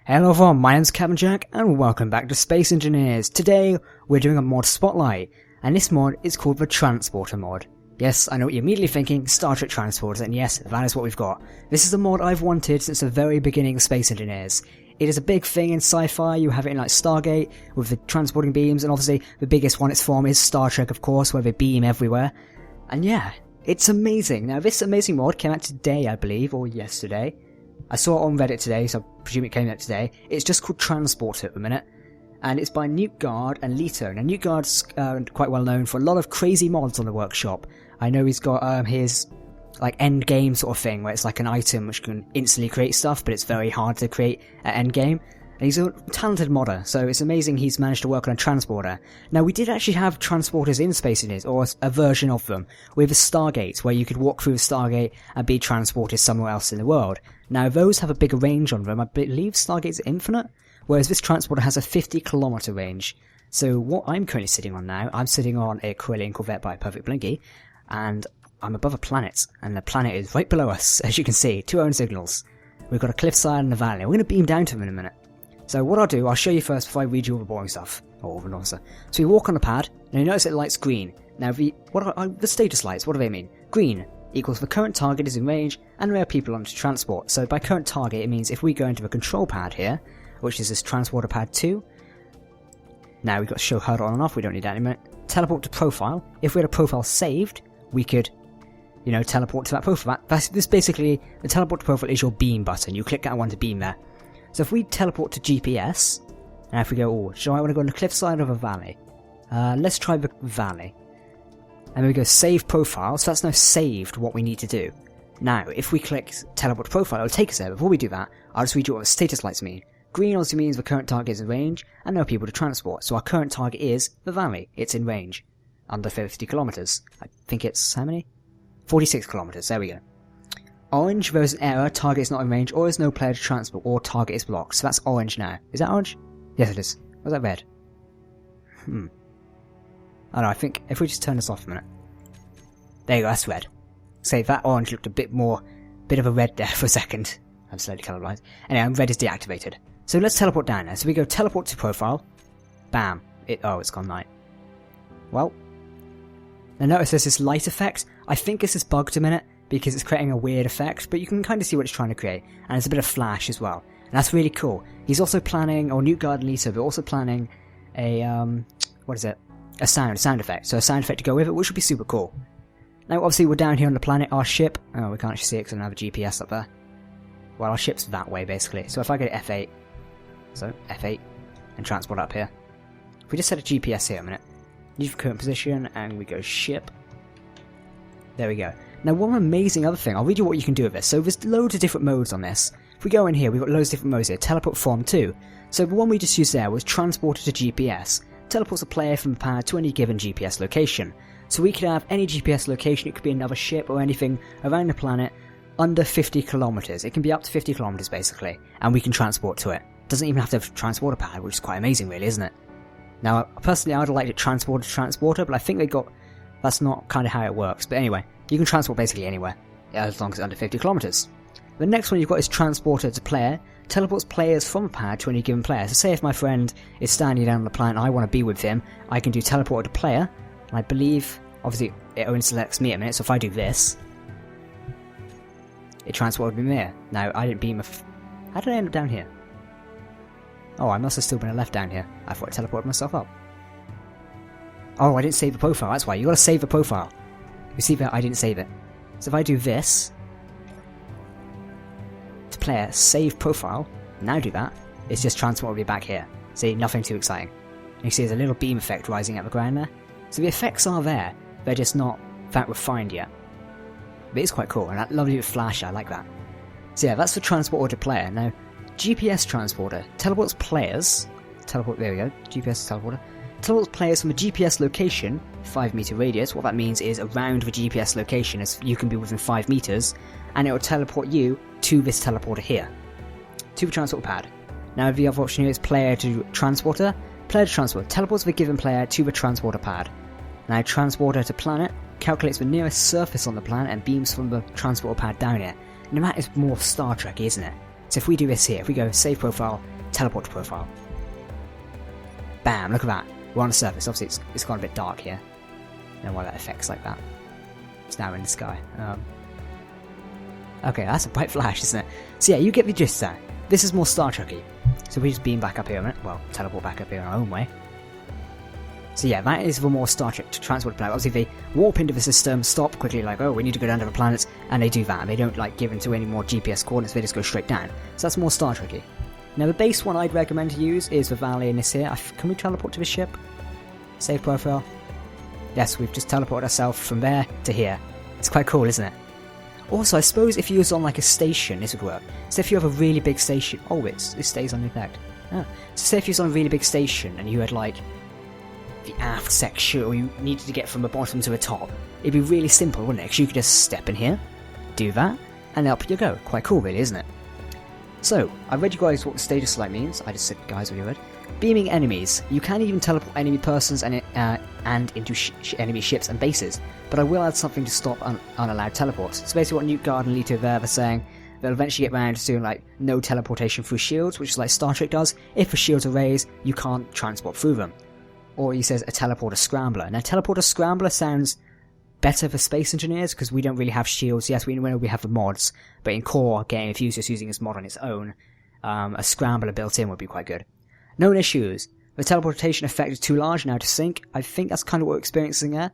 Hello everyone, my name's Captain Jack and welcome back to Space Engineers. Today we're doing a mod spotlight, and this mod is called the Transporter mod. Yes, I know what you're immediately thinking, Star Trek Transporters, and yes, that is what we've got. This is the mod I've wanted since the very beginning of Space Engineers. It is a big thing in sci-fi. You have it in like Stargate with the transporting beams, and obviously the biggest one it's from is Star Trek, of course, where they beam everywhere. And yeah, it's amazing. Now this amazing mod came out today, I believe, or yesterday. I saw it on Reddit today, so I presume it came out today. It's just called Transporter at the minute, and it's by Newt Guard and Leto. Now Newt Guard's quite well known for a lot of crazy mods on the workshop. I know he's got his like end game sort of thing, where it's like an item which can instantly create stuff, but it's very hard to create at end game. And he's a talented modder, so it's amazing he's managed to work on a transporter. Now we did actually have transporters in Space Engineers, or a version of them, with a Stargate, where you could walk through the Stargate and be transported somewhere else in the world. Now those have a bigger range on them. I believe Stargate's infinite, whereas this transporter has a 50-kilometer range. So what I'm currently sitting on now, I'm sitting on a Corellian Corvette by Perfect Blinky, and I'm above a planet, and the planet is right below us, as you can see, two own signals. We've got a cliffside and a valley. We're going to beam down to them in a minute. So what I'll do, I'll show you first before I read you all the boring stuff. Or all the nonsense. So we walk on the pad, and you notice it lights green. Now the status lights, what do they mean? Green equals the current target is in range, and there are people on to transport. So by current target, it means if we go into the control pad here, which is this transporter pad 2. Now we've got show HUD on and off, we don't need that in a minute. Teleport to profile. If we had a profile saved, we could, you know, teleport to that profile. This basically, the teleport to profile is your beam button. You click that one to beam there. So if we teleport to GPS, and if we go, oh, should I want to go on the cliffside of a valley? Let's try the valley. And then we go save profile, so that's now saved what we need to do. Now, if we click teleport to profile, it'll take us there. Before we do that, I'll just read you what the status lights mean. Green also means the current target is in range, and no people to transport. So our current target is the valley. It's in range. Under 50 kilometers. I think it's how many? 46 kilometers, there we go. Orange, there is an error, target is not in range, or is no player to transport, or target is blocked. So that's orange now. Is that orange? Yes it is. Was that red? I don't know, I think if we just turn this off a minute. There you go, that's red. Say, that orange looked a bit of a red there for a second. I'm slightly colourblind. Anyway, red is deactivated. So let's teleport down there. So we go teleport to profile. Bam. It's gone night. Well. Now notice there's this light effect. I think this is bugged a minute, because it's creating a weird effect, but you can kind of see what it's trying to create. And there's a bit of flash as well. And that's really cool. He's also planning, or Newt Guard and Lisa, they're also planning a, what is it? A sound effect. So a sound effect to go with it, which would be super cool. Now obviously we're down here on the planet, our ship, oh we can't actually see it because I don't have a GPS up there. Well, our ship's that way basically. So if I go to F8, so F8, and transport up here. If we just set a GPS here a minute, leave current position, and we go ship. There we go. Now one amazing other thing, I'll read you what you can do with this. So there's loads of different modes on this. If we go in here, we've got loads of different modes here. Teleport from too. So the one we just used there was transporter to GPS. Teleports a player from the pad to any given GPS location. So we could have any GPS location, it could be another ship or anything around the planet under 50 kilometers. It can be up to 50 kilometers basically, and we can transport to it. Doesn't even have to have a transporter pad, which is quite amazing really, isn't it? Now personally I'd like to transport to transporter, but I think that's not kind of how it works. But anyway, you can transport basically anywhere, as long as it's under 50 kilometers. The next one you've got is transporter to player. Teleports players from a pad to any given player. So say if my friend is standing down on the planet and I want to be with him, I can do teleport to player. And I believe, obviously, it only selects me a minute, so if I do this, it transported me there. Now, I didn't beam how did I end up down here? Oh, I must have still been left down here. I thought I teleported myself up. Oh, I didn't save the profile, that's why. You gotta save the profile. You see that I didn't save it. So if I do this, to player, save profile, now do that, it's just transported me back here. See, nothing too exciting. And you see there's a little beam effect rising out the ground there. So the effects are there, they're just not that refined yet. But it's quite cool, and that lovely flash, I like that. So yeah, that's the transporter to player. Now, GPS transporter teleports players, there we go, GPS teleporter, teleports players from a GPS location, 5 meter radius. What that means is around the GPS location, as you can be within 5 meters, and it will teleport you to this teleporter here, to the transporter pad. Now the other option here is player to transporter. Player to transport teleports the given player to the transporter pad. Now transporter to planet calculates the nearest surface on the planet and beams from the transporter pad down it. And that is more Star Trek, isn't it? So if we do this here, if we go save profile, teleport to profile. Bam, look at that. We're on the surface. Obviously it's gone a bit dark here. I don't know why that affects like that. It's now in the sky. Okay, that's a bright flash, isn't it? So yeah, you get the gist there. This is more Star Trek-y. So we just beam back up here a minute. Well, teleport back up here in our own way. So yeah, that is the more Star Trek transport planet. Obviously they warp into the system, stop quickly like, oh, we need to go down to the planets, and they do that. They don't like give into any more GPS coordinates, they just go straight down. So that's more Star Trek-y. Now the base one I'd recommend to use is the valley in this here. Can we teleport to the ship? Save profile. Yes, we've just teleported ourselves from there to here. It's quite cool, isn't it? Also, I suppose if you was on like a station, this would work. So if you have a really big station... Oh, it stays on effect. Oh. So say if you was on a really big station and you had like the aft section, or you needed to get from the bottom to the top, it'd be really simple, wouldn't it? Because you could just step in here, do that, and up you go. Quite cool, really, isn't it? So, I read you guys what the status light means. I just said, guys, what you read. Beaming enemies. You can even teleport enemy persons and into enemy ships and bases, but I will add something to stop unallowed teleports. So basically what Newt Guard and Leto Ver are saying, they'll eventually get around to doing like no teleportation through shields, which is like Star Trek does. If the shields are raised, you can't transport through them. Or he says a teleporter scrambler. Now teleporter scrambler sounds better for space engineers because we don't really have shields. Yes, we know we have the mods, but in core game, if you're just using this mod on its own, a scrambler built in would be quite good. Known issues. The teleportation effect is too large now to sync. I think that's kind of what we're experiencing there.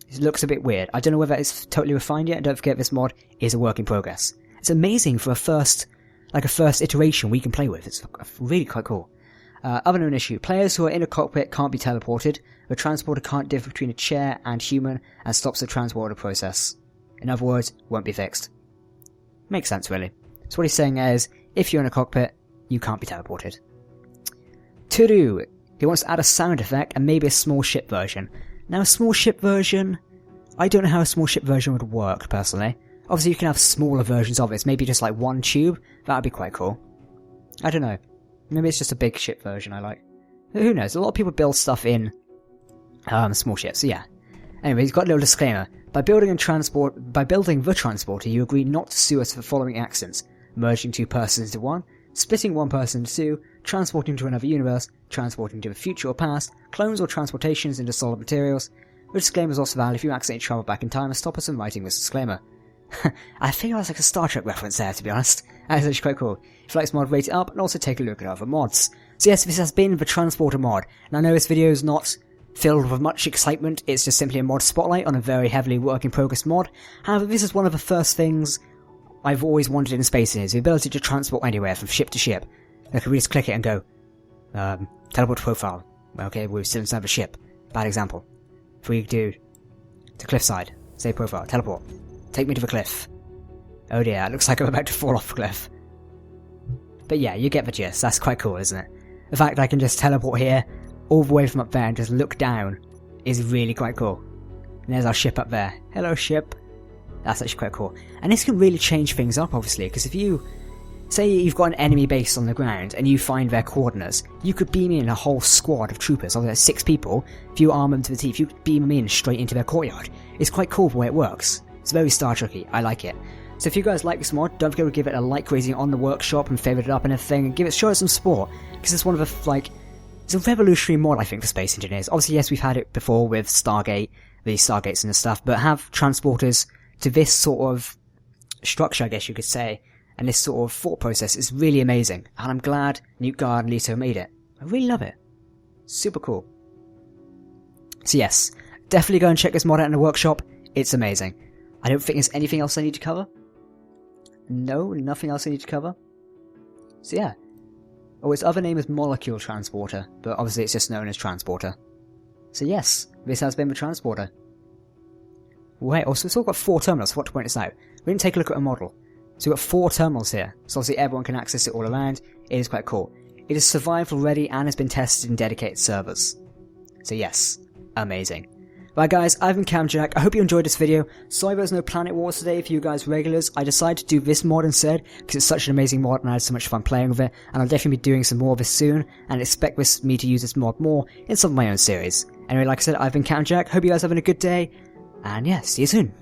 It looks a bit weird. I don't know whether it's totally refined yet, and don't forget this mod is a work in progress. It's amazing for a first iteration we can play with. It's really quite cool. Other known issue. Players who are in a cockpit can't be teleported. The transporter can't differ between a chair and human and stops the transporter process. In other words, won't be fixed. Makes sense, really. So what he's saying is, if you're in a cockpit, you can't be teleported. To do. He wants to add a sound effect and maybe a small ship version. Now a small ship version, I don't know how a small ship version would work, personally. Obviously you can have smaller versions of it, maybe just like one tube. That would be quite cool. I don't know. Maybe it's just a big ship version I like. Who knows? A lot of people build stuff in small ships, so yeah. Anyway, he's got a little disclaimer. By building the transporter, you agree not to sue us for following accidents: merging two persons into one, splitting one person into two, transporting to another universe, transporting to the future or past, clones or transportations into solid materials. The disclaimer is also valid if you accidentally travel back in time and stop us from writing this disclaimer. I think that's like a Star Trek reference there, to be honest. That's actually quite cool. If you like this mod, rate it up, and also take a look at other mods. So yes, this has been the Transporter mod, and I know this video is not filled with much excitement, it's just simply a mod spotlight on a very heavily work-in-progress mod. However, this is one of the first things I've always wanted in space, is the ability to transport anywhere from ship to ship. Like, we just click it and go, teleport to profile. Okay, we're still inside the ship. Bad example. If we do to cliffside, save profile, teleport. Take me to the cliff. Oh dear, it looks like I'm about to fall off the cliff. But yeah, you get the gist. That's quite cool, isn't it? The fact that I can just teleport here, all the way from up there, and just look down, is really quite cool. And there's our ship up there. Hello, ship. That's actually quite cool. And this can really change things up, obviously, because if you... Say you've got an enemy base on the ground, and you find their coordinates, you could beam in a whole squad of troopers. There's 6 people. If you arm them to the teeth, you could beam them in straight into their courtyard. It's quite cool the way it works. It's very Star Trek-y. I like it. So if you guys like this mod, don't forget to give it a like rating on the workshop and favourite it up and everything, and show it some support, because it's one of the, it's a revolutionary mod, I think, for space engineers. Obviously, yes, we've had it before with Stargate, the Stargates and stuff, but have transporters to this sort of structure, I guess you could say, and this sort of thought process is really amazing, and I'm glad Newt Guard and Leto made it. I really love it. Super cool. So yes, definitely go and check this mod out in the workshop. It's amazing. I don't think there's anything else I need to cover. No, nothing else I need to cover. So yeah. Oh, its other name is Molecule Transporter, but obviously it's just known as Transporter. So yes, this has been the Transporter. Wait, also it's all got 4 terminals, I forgot to point this out. We didn't take a look at a model. So we've got 4 terminals here, so obviously everyone can access it all around. It is quite cool. It has survived already and has been tested in dedicated servers. So yes, amazing. Right guys, I've been Camjack. I hope you enjoyed this video. Sorry there's no Planet Wars today for you guys regulars. I decided to do this mod instead because it's such an amazing mod and I had so much fun playing with it, and I'll definitely be doing some more of this soon, and expect me to use this mod more in some of my own series. Anyway, like I said, I've been Camjack. Hope you guys are having a good day, and yeah, see you soon.